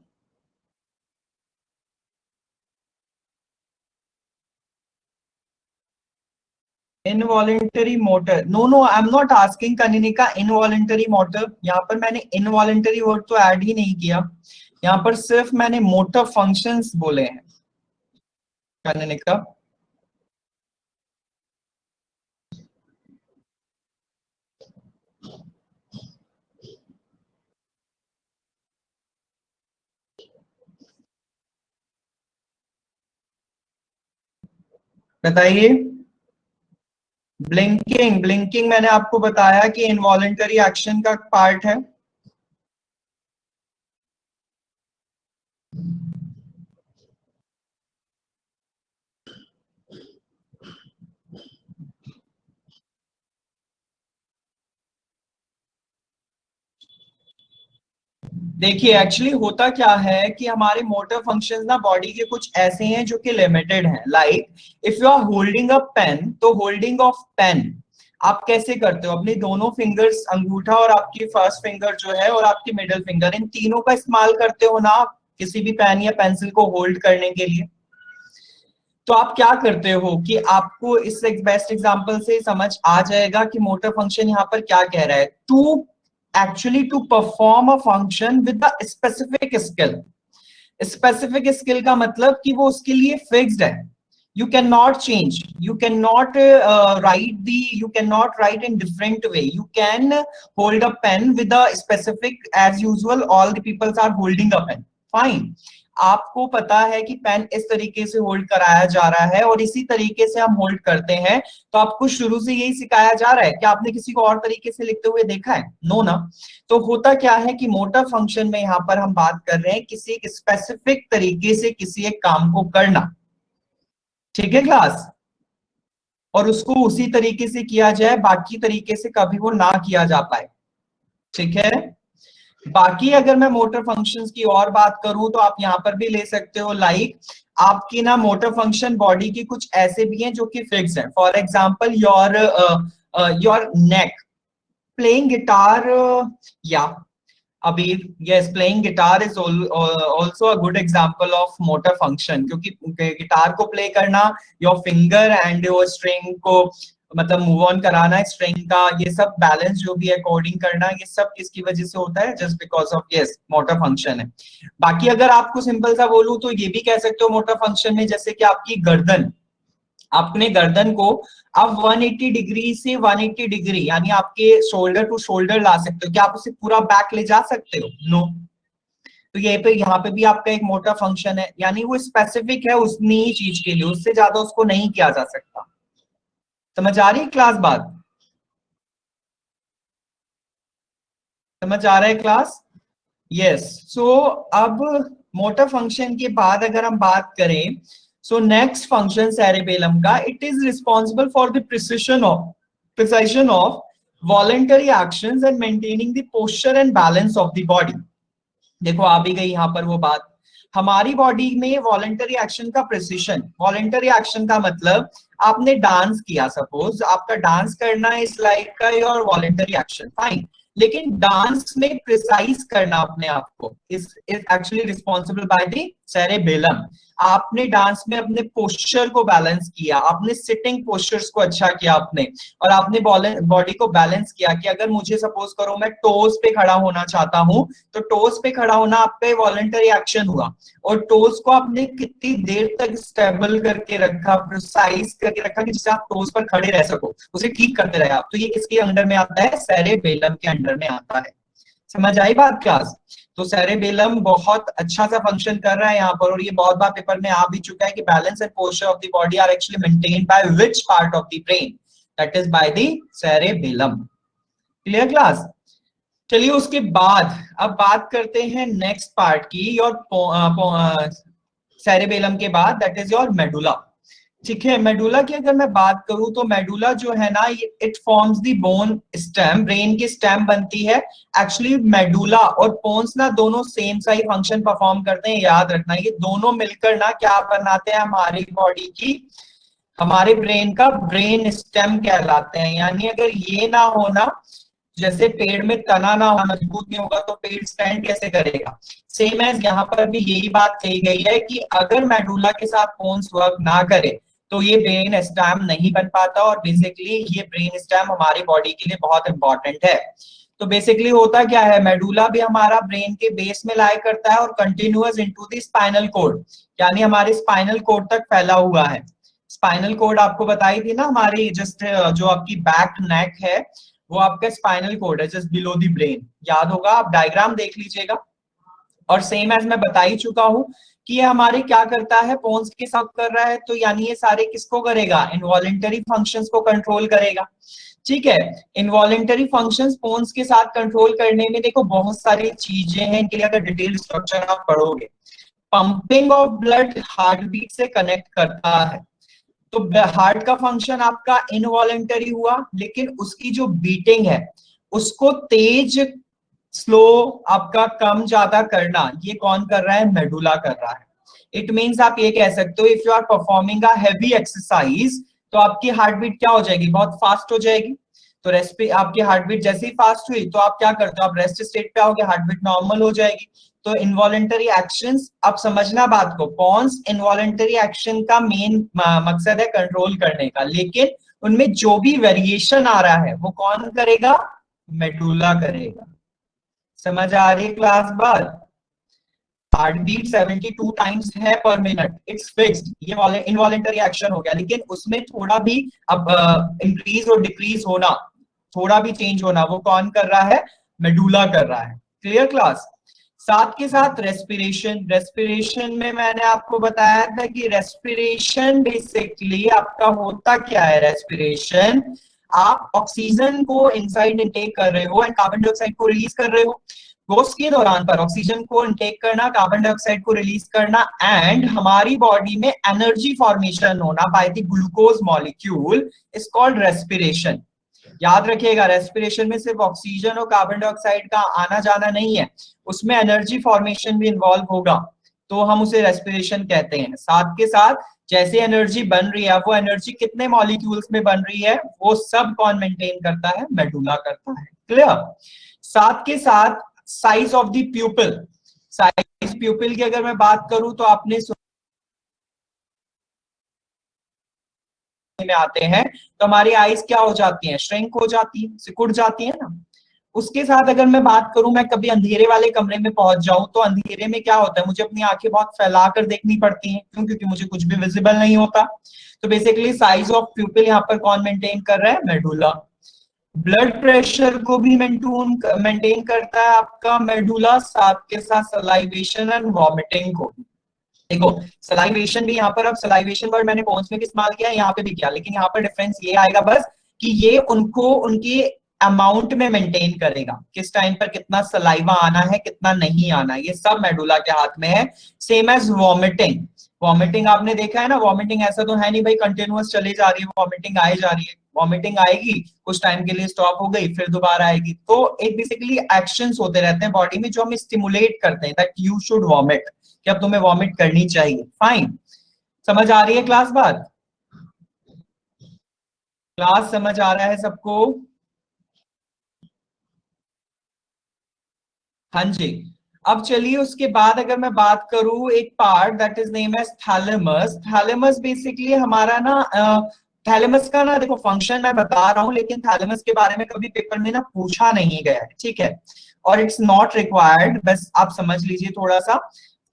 Involuntary motor, no no, I am not asking Kaninika involuntary motor. यहाँ पर मैंने इनवॉलेंटरी वर्ड तो ऐड ही नहीं किया। यहाँ पर सिर्फ मैंने मोटर फंक्शंस बोले हैं कनिनिका। बताइए। ब्लिंकिंग, ब्लिंकिंग मैंने आपको बताया कि इनवॉलेंटरी एक्शन का पार्ट है। देखिए एक्चुअली होता क्या है कि हमारे मोटर फंक्शंस ना बॉडी के कुछ ऐसे हैं जो कि लिमिटेड हैं। Like if you are holding a pen, तो होल्डिंग ऑफ पेन आप कैसे करते हो? अपने दोनों फिंगर्स, अंगूठा और आपकी फर्स्ट फिंगर जो है और आपकी मिडिल फिंगर, इन तीनों का इस्तेमाल करते हो ना आप किसी भी पेन या पेंसिल को होल्ड करने के लिए। तो आप क्या करते हो कि आपको इस बेस्ट एग्जांपल से समझ आ जाएगा कि मोटर फंक्शन यहाँ पर क्या कह रहा है। To actually to perform a function with the specific skill. Specific skill का मतलब कि वो उसके लिए फिक्स्ड है, you cannot change, you cannot you cannot write in different way, you can hold a pen with a specific, as usual all the people are holding a pen, fine। आपको पता है कि पेन इस तरीके से hold कराया जा रहा है और इसी तरीके से हम होल्ड करते हैं, तो आपको शुरू से यही सिखाया जा रहा है कि आपने किसी को और तरीके से लिखते हुए देखा है? नो ना। तो होता क्या है कि मोटर फंक्शन में यहां पर हम बात कर रहे हैं किसी एक स्पेसिफिक तरीके से किसी एक काम को करना, ठीक है क्लास, और उसको उसी तरीके से किया जाए, बाकी तरीके से कभी वो ना किया जा पाए, ठीक है। बाकी अगर मैं मोटर फंक्शंस की और बात करूं तो आप यहां पर भी ले सकते हो, लाइक आपकी ना मोटर फंक्शन बॉडी की कुछ ऐसे भी हैं जो कि फिक्स हैं। For example your neck, playing guitar, या Abir, yes, playing guitar is also a good example of motor function, क्योंकि गिटार को प्ले करना, your finger and your string को मतलब मूव ऑन कराना स्ट्रिंग का, ये सब बैलेंस जो भी है कोडिंग करना, ये सब किसकी वजह से होता है? Just because of yes motor function है। बाकी अगर आपको सिंपल सा बोलूं तो ये भी कह सकते हो मोटर फंक्शन में, जैसे कि आपकी गर्दन, अपने गर्दन को आप 180 डिग्री से 180 डिग्री यानी आपके शोल्डर टू शोल्डर ला सकते हो, क्या आप उसे पूरा बैक ले जा सकते हो? नो। तो ये पे यहाँ पे भी आपका एक मोटा फंक्शन है, यानी वो स्पेसिफिक है उतनी ही चीज के लिए, उससे ज्यादा उसको नहीं किया जा सकता। समझ आ रही है क्लास बात? समझ आ रहा है क्लास? यस। सो अब मोटर फंक्शन के बाद अगर हम बात करें, सो नेक्स्ट फंक्शन सेरेबेलम का, it is responsible for the precision of voluntary actions and maintaining the posture and balance of the body. देखो आ भी गई यहाँ पर वो बात, हमारी बॉडी में वॉलेंटरी एक्शन का प्रिसिशन, वॉलेंटरी एक्शन का मतलब आपने डांस किया, सपोज आपका डांस करना इज लाइक का योर वॉलेंटरी एक्शन, फाइन, लेकिन डांस में प्रिसाइज करना अपने आप को is actually responsible bye the cerebellum. आपने डांस में अपने पोस्चर को बैलेंस किया, आपने सिटिंग पोस्चर्स को अच्छा किया आपने, और आपने बॉडी को बैलेंस किया कि अगर मुझे सपोज करो मैं टोज पे खड़ा होना चाहता हूं, तो टोज पे खड़ा होना आपका वॉलंटरी एक्शन हुआ, और टोज को आपने कितनी देर तक स्टेबल करके रखा, प्रिसाइज करके रखा कि जिससे आप टोज पर खड़े रह सको, उसे ठीक करते रहे आप, तो ये किसके अंडर में आता है? सेरेबेलम के अंडर में आता है। समझ आई बात क्लास? तो सेरेबेलम बहुत अच्छा सा फंक्शन कर रहा है यहाँ पर, और ये बहुत बार पेपर में आ भी चुका है कि balance and posture of the body are actually maintained by which part of the brain? That is by the cerebellum. Clear class? चलिए उसके बाद अब बात करते हैं नेक्स्ट पार्ट की, योर सेरेबेलम के बाद दैट इज योर मेडुला। ठीक है, मेडुला की अगर मैं बात करूं तो मेडुला जो है ना, it forms the bone stem, brain की स्टेम बनती है। एक्चुअली मेडुला और पोन्स ना दोनों सेम सा ही फंक्शन परफॉर्म करते हैं, याद रखना, ये दोनों मिलकर ना क्या बनाते हैं? हमारी बॉडी की, हमारे ब्रेन का ब्रेन स्टेम कहलाते हैं। यानी अगर ये ना होना, जैसे पेड़ में तना ना होना, मजबूत नहीं होगा तो पेड़ स्टैंड कैसे करेगा? सेम एज यहाँ पर भी यही बात कही गई है कि अगर मेडुला के साथ पोन्स वर्क ना करे तो ये ब्रेन स्टेम नहीं बन पाता, और बेसिकली ये ब्रेन स्टेम हमारी बॉडी के लिए बहुत इंपॉर्टेंट है। तो बेसिकली होता क्या है, मेडुला भी हमारा ब्रेन के बेस में लाई करता है और continuous into the spinal code, यानी हमारे स्पाइनल कोड तक फैला हुआ है। स्पाइनल कोड आपको बताई थी ना हमारी, जस्ट जो आपकी बैक नेक है वो आपका स्पाइनल कोड है, जस्ट बिलो द ब्रेन, याद होगा, आप डायग्राम देख लीजिएगा। और सेम एज मैं बता ही चुका हूं कि ये हमारे क्या करता है, पोन्स के साथ कर रहा है, तो यानी ये सारे किसको करेगा? इनवॉलेंटरी फंक्शंस को कंट्रोल करेगा। ठीक है, इनवॉलेंटरी फंक्शंस पोन्स के साथ कंट्रोल करने में देखो बहुत सारी चीजें हैं, इनके लिए अगर डिटेल स्ट्रक्चर आप पढ़ोगे, pumping of blood heart beat से कनेक्ट करता है। तो हार्ट का फंक्शन आपका इनवॉलेंटरी हुआ, लेकिन उसकी जो बीटिंग है उसको तेज स्लो आपका कम ज्यादा करना, ये कौन कर रहा है? मेडुला कर रहा है। इट मींस आप ये कह सकते हो, if you are performing a heavy exercise तो आपकी हार्ट बीट क्या हो जाएगी? बहुत फास्ट हो जाएगी। तो रेस्ट पे आपकी हार्ट बीट जैसे ही फास्ट हुई तो आप क्या करते हो? आप रेस्ट स्टेट पे आओगे, हार्ट बीट नॉर्मल हो जाएगी। तो इनवॉलेंटरी एक्शंस, अब समझना बात को, पॉन्स इनवॉलेंटरी एक्शन का मेन मकसद है कंट्रोल करने का, लेकिन उनमें जो भी वेरिएशन आ रहा है वो कौन करेगा, मेडुला करेगा। समझ आ रही क्लास बात? हार्ट बीट 72 टाइम्स है पर मिनट, इट्स फिक्स्ड, ये इनवॉलेंटरी एक्शन हो गया, लेकिन उसमें थोड़ा भी अब इंक्रीज और डिक्रीज होना, थोड़ा भी चेंज होना, वो कौन कर रहा है, मेडुला कर रहा है। Clear class? साथ के साथ रेस्पिरेशन, रेस्पिरेशन में मैंने आपको बताया था कि रेस्पिरेशन बेसिकली आपका होता क्या है, रेस्पिरेशन आप ऑक्सीजन को इनसाइड इनटेक कर रहे हो एंड कार्बन डाइऑक्साइड को रिलीज कर रहे हो। कोर्स के दौरान पर ऑक्सीजन को इनटेक करना, कार्बन डाइऑक्साइड को रिलीज करना एंड हमारी बॉडी में एनर्जी फॉर्मेशन होना by the glucose molecule is called respiration. याद रखिएगा, रेस्पिरेशन में सिर्फ ऑक्सीजन और कार्बन डाइऑक्साइड का आना जाना नहीं है, उसमें एनर्जी फॉर्मेशन भी इन्वॉल्व होगा, तो हम उसे रेस्पिरेशन कहते हैं। साथ के साथ जैसे एनर्जी बन रही है, वो एनर्जी कितने मॉलिक्यूल्स में बन रही है, वो सब कौन मेंटेन करता है, मेडुला करता है। क्लियर? साथ के साथ साइज ऑफ द प्यूपिल, साइज प्यूपिल की अगर मैं बात करूं तो आपने में आते हैं तो हमारी आईज क्या हो जाती हैं, श्रिंक हो जाती है, सिकुड़ जाती है ना। उसके साथ अगर मैं बात करूं, मैं कभी अंधेरे वाले कमरे में पहुंच जाऊं तो अंधेरे में क्या होता है, मुझे अपनी आंखें बहुत फैलाकर देखनी पड़ती हैं, क्यों? क्योंकि मुझे कुछ भी विजिबल नहीं होता। तो बेसिकली साइज ऑफ प्यूपिल यहाँ पर कौन मेंटेन कर रहा है, मेडुला। ब्लड प्रेशर को भी मेंटेन करता है आपका मेडुला, साथ के साथ सलाइवेशन एंड वॉमिटिंग को। देखो सलाइवेशन भी यहाँ पर, अब सलाइवेशन वर्ड मैंने पॉइंट्स में भी इस्तेमाल किया, यहाँ पे भी किया, लेकिन यहाँ पर डिफरेंस ये आएगा बस कि ये उनको उनकी अमाउंट में मेंटेन करेगा, किस टाइम पर कितना सलाइवा आना है, कितना नहीं आना है, ये सब मेडुला के हाथ में है। सेम एज वॉमिटिंग, वॉमिटिंग आपने देखा है ना, वॉमिटिंग ऐसा तो है नहीं भाई कंटिन्यूअस चली जा रही है, वॉमिटिंग आई जा रही है, वॉमिटिंग आएगी, कुछ टाइम के लिए स्टॉप हो गई, फिर दोबारा आएगी। तो एक बेसिकली एक्शंस होते रहते हैं बॉडी में जो हम स्टिमुलेट करते हैं दैट यू शुड वॉमिट, कि अब तुम्हें वॉमिट करनी चाहिए। फाइन, समझ आ रही है क्लास बात? क्लास समझ आ रहा है सबको? हाँ जी। अब चलिए उसके बाद अगर मैं बात करूं, एक part that is name as thalamus. Thalamus basically हमारा ना थैलेमस का ना देखो फंक्शन मैं बता रहा हूं, लेकिन थैलेमस के बारे में कभी पेपर में ना पूछा नहीं गया है, ठीक है, और इट्स नॉट रिक्वायर्ड, बस आप समझ लीजिए थोड़ा सा।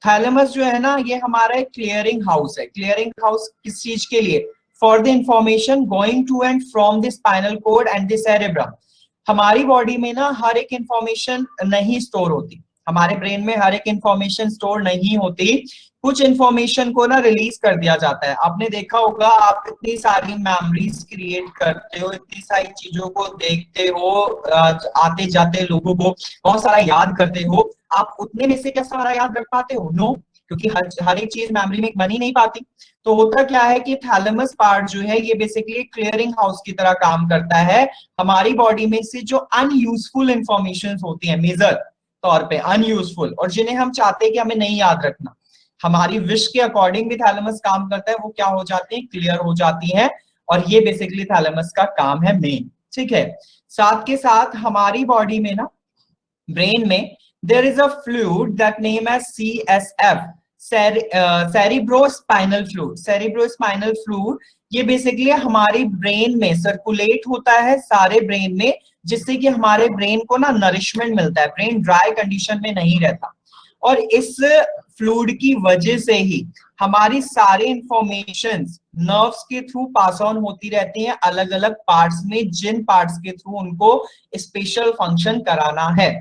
थैलेमस जो है ना, ये हमारा एक क्लियरिंग हाउस है। क्लियरिंग हाउस किस चीज के लिए, for the information going to and from the spinal cord and the cerebrum. हमारी बॉडी में ना हर एक इंफॉर्मेशन नहीं स्टोर होती, हमारे ब्रेन में हर एक इंफॉर्मेशन स्टोर नहीं होती, कुछ इंफॉर्मेशन को ना रिलीज कर दिया जाता है। आपने देखा होगा, आप इतनी सारी मेमोरीज क्रिएट करते हो, इतनी सारी चीजों को देखते हो, आते जाते लोगों को बहुत सारा याद करते हो, आप उतने में से क्या सारा याद रख पाते हो, नो, क्योंकि हर एक चीज मेमोरी में बन ही नहीं पाती। तो होता क्या है कि थैलेमस पार्ट जो है ये बेसिकली क्लियरिंग हाउस की तरह काम करता है। हमारी बॉडी में से जो अनयूजफुल इंफॉर्मेशन होती है, मेजर तौर पे अनयूजफुल, और जिन्हें हम चाहते हैं कि हमें नहीं याद रखना, हमारी विश के अकॉर्डिंग भी थैलेमस काम करता है, वो क्या हो जाती है, क्लियर हो जाती है, और ये बेसिकली थैलेमस का काम है मेन, ठीक है। साथ के साथ हमारी बॉडी में ना, ब्रेन में, there is a fluid that name as CSF, cerebrospinal fluid. Cerebrospinal fluid ये बेसिकली हमारी ब्रेन में सर्कुलेट होता है, सारे ब्रेन में, जिससे कि हमारे ब्रेन को ना नरिशमेंट मिलता है, ब्रेन ड्राई कंडीशन में नहीं रहता। और इस फ्लूइड की वजह से ही हमारी सारी इंफॉर्मेशन नर्व्स के थ्रू पास ऑन होती रहती हैं अलग अलग पार्ट्स में, जिन पार्ट्स के थ्रू उनको स्पेशल फंक्शन कराना है।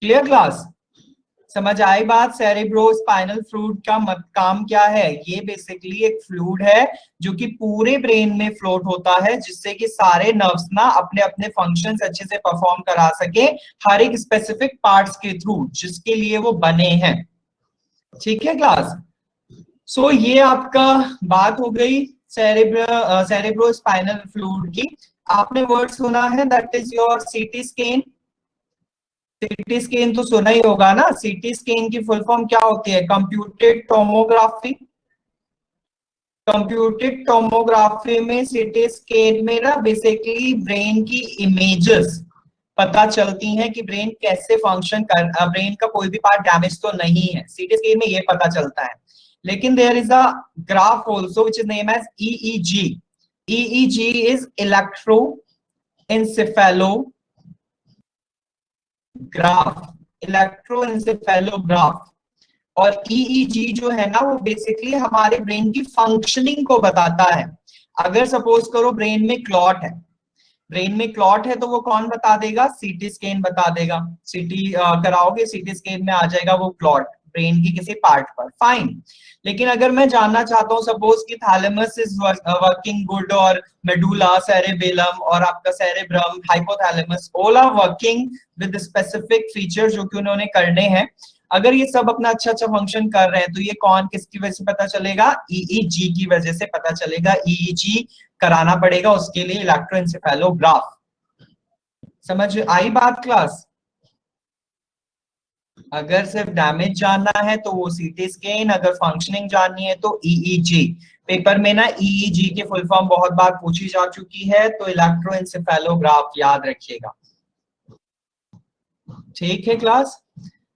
Clear class? समझ आई बात? सेरेब्रोस्पाइनल फ्लूइड का काम क्या है, ये बेसिकली एक फ्लूइड है जो कि पूरे ब्रेन में फ्लोट होता है, जिससे कि सारे नर्व्स ना अपने अपने फंक्शंस अच्छे से परफॉर्म करा सके हर एक स्पेसिफिक पार्ट्स के थ्रू जिसके लिए वो बने हैं। ठीक है क्लास? सो ये आपका बात हो गई सेरेब्रोस्पाइनल फ्लूइड की। आपने वर्ड सुना है that is your CT scan. CT scan तो सुना ही होगा ना, सीटी स्कैन की फुल फॉर्म क्या होती है, कंप्यूटेड टोमोग्राफी। कंप्यूटेड टोमोग्राफी में सीटी स्कैन में ना बेसिकली ब्रेन की इमेजेस पता चलती हैं कि ब्रेन कैसे फंक्शन कर, ब्रेन का कोई भी पार्ट डैमेज तो नहीं है, सीटी स्कैन में ये पता चलता है। लेकिन there is a graph also which is name as EEG. EEG is electroencephalograph. और ईईजी जो है ना वो बेसिकली हमारे ब्रेन की फंक्शनिंग को बताता है। अगर सपोज करो ब्रेन में क्लॉट है तो वो कौन बता देगा, सीटी स्कैन बता देगा। सीटी कराओगे, सीटी स्कैन में आ जाएगा वो क्लॉट ब्रेन की किसी पार्ट पर, फाइन। लेकिन अगर मैं जानना चाहता हूँ सपोज कि थैलेमस इज वर्किंग गुड, और मेडुला, सेरेबेलम और आपका cerebrum, hypothalamus, all are working with specific feature जो कि उन्होंने करने हैं। अगर ये सब अपना अच्छा अच्छा फंक्शन कर रहे हैं तो ये कौन किसकी वजह से पता चलेगा, ईईजी की वजह से पता चलेगा। ईईजी कराना पड़ेगा उसके लिए, इलेक्ट्रोएंसेफेलोग्राफ। समझ आई बात क्लास? अगर सिर्फ डैमेज जानना है तो वो सीटी स्कैन, अगर फंक्शनिंग जाननी है तो ईईजी। पेपर में ना ईईजी की फुल फॉर्म बहुत बार पूछी जा चुकी है, तो इलेक्ट्रोएंसेफेलोग्राफ याद रखिएगा। ठीक है क्लास?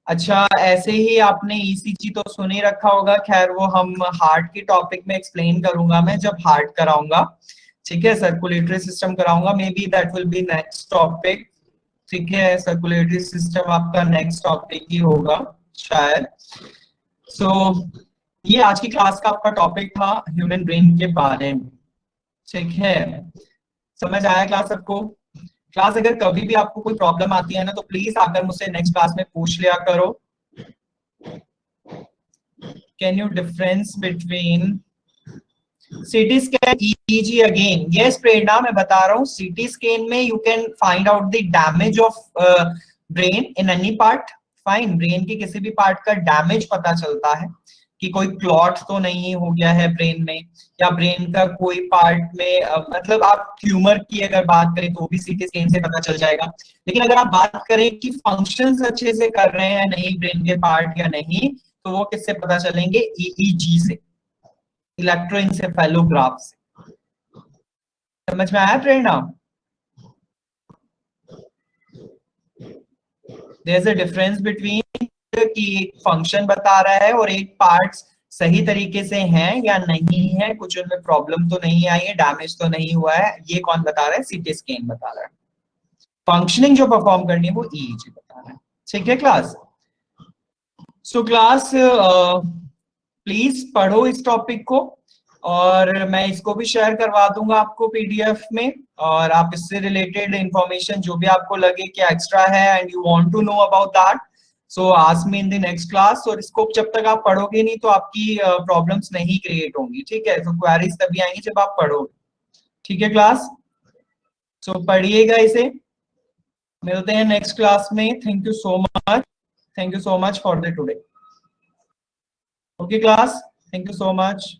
अच्छा, ऐसे ही आपने ईसीजी तो सुन ही रखा होगा, खैर वो हम हार्ट के टॉपिक में एक्सप्लेन करूंगा मैं जब हार्ट कराऊंगा। ठीक है, सर्कुलेटरी सिस्टम कराऊंगा, may be that will be next topic. ठीक है, सर्कुलेटरी सिस्टम आपका नेक्स्ट टॉपिक ही होगा शायद। सो ये आज की क्लास का आपका टॉपिक था ह्यूमन ब्रेन के बारे में। ठीक है, समझ आया क्लास सबको? क्लास अगर कभी भी आपको कोई प्रॉब्लम आती है ना तो प्लीज आकर मुझसे नेक्स्ट क्लास में पूछ लिया करो। Can you difference between CT scan EEG again? Yes Prerna, मैं बता रहा हूँ, सीटी स्कैन में you can find out the damage of brain in any part. Fine, brain के किसी भी पार्ट का डैमेज पता चलता है कि कोई क्लॉट तो नहीं हो गया है ब्रेन में, या ब्रेन का कोई पार्ट में मतलब आप ट्यूमर की अगर बात करें तो भी सीटी स्कैन से पता चल जाएगा। लेकिन अगर आप बात करें कि फंक्शंस अच्छे से कर रहे हैं नहीं ब्रेन के पार्ट या नहीं, तो वो किससे पता चलेंगे, ईईजी से, इलेक्ट्रोएंसेफेलोग्राफ से। समझ में आया Prerna? There is a difference between कि एक फंक्शन बता रहा है और एक पार्ट्स सही तरीके से हैं या नहीं है, कुछ उनमें प्रॉब्लम तो नहीं आई है, डैमेज तो नहीं हुआ है, ये कौन बता रहा है, सीटी स्कैन बता रहा है। फंक्शनिंग जो परफॉर्म करनी है वो ईईजी बता रहा है। ठीक है क्लास? सो क्लास प्लीज पढ़ो इस टॉपिक को, और मैं इसको भी शेयर करवा दूंगा आपको पीडीएफ में। और आप इससे रिलेटेड इंफॉर्मेशन जो भी आपको लगे कि एक्स्ट्रा है and you want to know about that, so ask me in the next class. और इसको जब तक आप पढ़ोगे नहीं तो आपकी प्रॉब्लम्स नहीं क्रिएट होंगी। ठीक है, तो क्वेरीज तभी आएंगी जब आप पढ़ोगे। ठीक है क्लास? सो पढ़िएगा इसे, मिलते हैं नेक्स्ट क्लास में। Thank you so much, thank you so much for the today. Okay class, thank you so much.